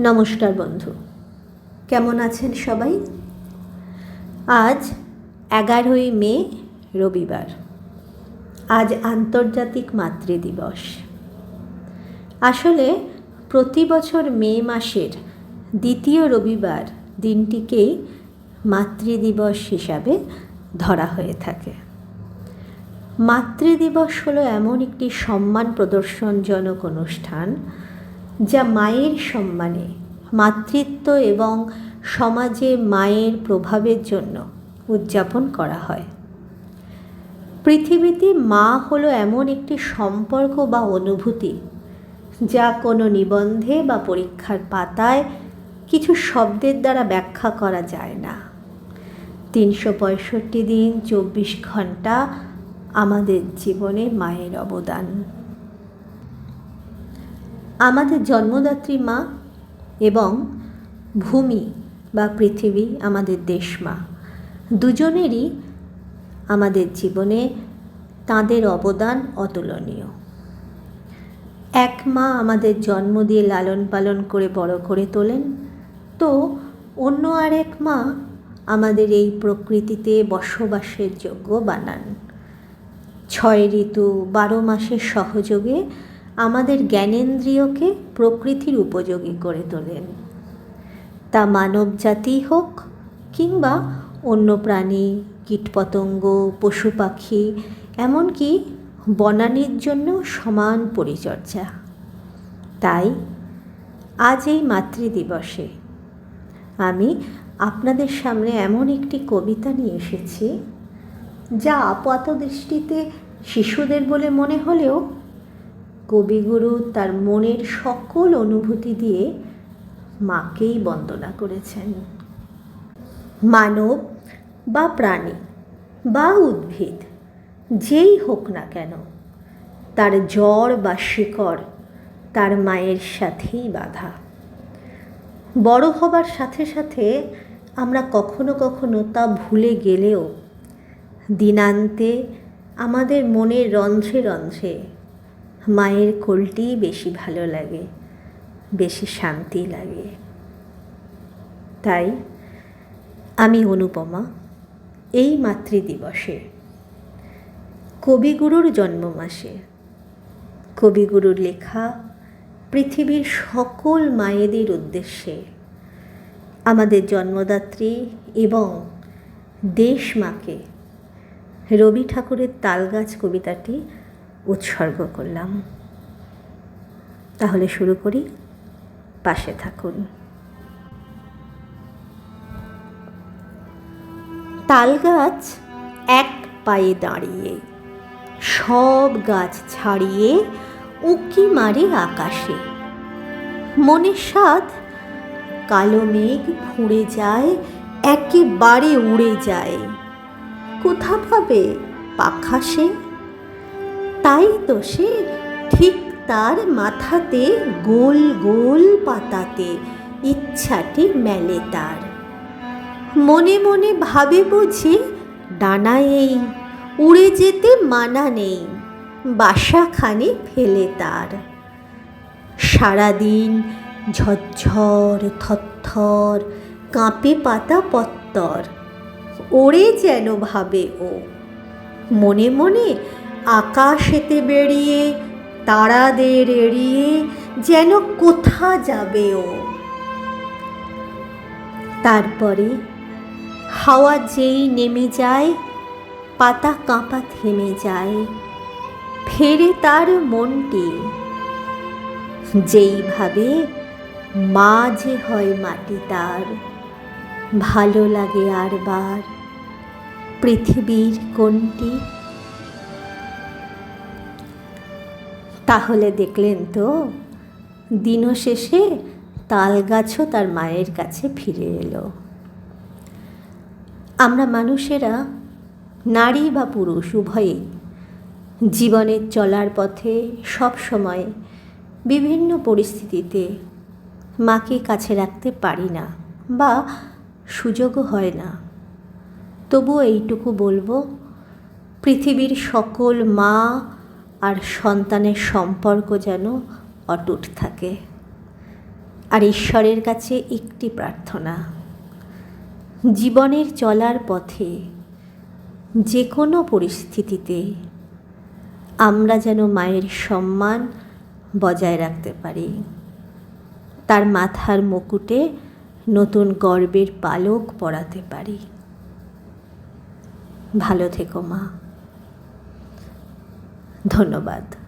নমস্কার বন্ধু, কেমন আছেন সবাই? আজ 11ই মে, রবিবার। আজ আন্তর্জাতিক মাতৃদিবস। আসলে প্রতি বছর মে মাসের দ্বিতীয় রবিবার দিনটিকেই মাতৃদিবস হিসাবে ধরা হয়ে থাকে। মাতৃদিবস হলো এমন একটি সম্মান প্রদর্শনজনক অনুষ্ঠান যা মায়ের সম্মানে, মাতৃত্ব এবং সমাজে মায়ের প্রভাবের জন্য উদযাপন করা হয়। পৃথিবীতে মা হলো এমন একটি সম্পর্ক বা অনুভূতি যা কোনো নিবন্ধে বা পরীক্ষার পাতায় কিছু শব্দের দ্বারা ব্যাখ্যা করা যায় না। 365 দিন 24 ঘন্টা আমাদের জীবনে মায়ের অবদান। আমাদের জন্মদাত্রী মা এবং ভূমি বা পৃথিবী আমাদের দেশ মা, দুজনেরই আমাদের জীবনে তাঁদের অবদান অতুলনীয়। এক মা আমাদের জন্ম দিয়ে লালন পালন করে বড় করে তোলেন, তো অন্য আরেক মা আমাদের এই প্রকৃতিতে বসবাসের যোগ্য বানান। 6 ঋতু 12 মাসের সহযোগে আমাদের জ্ঞানেন্দ্রিয়কে প্রকৃতির উপযোগী করে তোলেন। তা মানব জাতি হোক কিংবা অন্য প্রাণী, কীটপতঙ্গ, পশু পাখি, এমনকি বনানীর জন্য সমান পরিচর্যা। তাই আজ এই মাতৃদিবসে আমি আপনাদের সামনে এমন একটি কবিতা নিয়ে এসেছি যা আপাত দৃষ্টিতে শিশুদের বলে মনে হলেও কবিগুরু তার মনের সকল অনুভূতি দিয়ে মাকেই বন্দনা করেছেন। মানব বা প্রাণী বা উদ্ভিদ যেই হোক না কেন, তার জড় বা শিকড় তার মায়ের সাথেই বাঁধা। বড় হবার সাথে সাথে আমরা কখনো কখনো তা ভুলে গেলেও দিনান্তে আমাদের মনের রন্ধ্রে রন্ধ্রে মায়ের কোলটিই বেশি ভালো লাগে, বেশি শান্তি লাগে। তাই আমি অনুপমা এই মাতৃদিবসে, কবিগুরুর জন্মমাসে, কবিগুরুর লেখা পৃথিবীর সকল মায়েদের উদ্দেশ্যে আমাদের জন্মদাত্রী এবং দেশ মাকে রবি ঠাকুরের তালগাছ কবিতাটি উৎসর্গ করলাম। তাহলে শুরু করি, পাশে থাকুন। তালগাছ এক পায়ে দাঁড়িয়ে, সব গাছ ছাড়িয়ে উঁকি মারে আকাশে। মনের স্বাদ কালো মেঘ ফুঁড়ে যায়, একেবারে উড়ে যায়। কোথা পাবে পাখা সে? তাই তো সে ঠিক তার মাথাতে গোল গোল পাতাতে ইচ্ছাটি মেলে তার। মনে মনে ভাবে বুঝি ডানায় এই উড়ে যেতে মানা নেই, বাসাখানে ফেলে তার। সারাদিন ঝরঝর থরথর কাঁপে পাতা পত্তর, ওড়ে যেন ভাবে ও। মনে মনে আকাশেতে বেরিয়ে তারাদের এড়িয়ে যেন কোথা যাবে ও। তারপরে হাওয়া যেই নেমে যায়, পাতা কাঁপা থেমে যায়, ফেরে তার মনটি। যেইভাবে মা যে হয় মাটি তার, ভালো লাগে আরবার পৃথিবীর কোনটি। তাহলে দেখলেন তো, দিনশেষে তালগাছও তার মায়ের কাছে ফিরে এলো। আমরা মানুষেরা, নারী বা পুরুষ উভয়েই, জীবনের চলার পথে সব সময় বিভিন্ন পরিস্থিতিতে মাকে কাছে রাখতে পারি না বা সুযোগও হয় না। তবুও এইটুকু বলবো, পৃথিবীর সকল মা আর সন্তানের সম্পর্ক যেন অটুট থাকে। আর ঈশ্বরের কাছে একটি প্রার্থনা, জীবনের চলার পথে যে কোনো পরিস্থিতিতে আমরা যেন মায়ের সম্মান বজায় রাখতে পারি, তার মাথার মুকুটে নতুন গর্বের পালক পরাতে পারি। ভালো থেকো মা। ধন্যবাদ।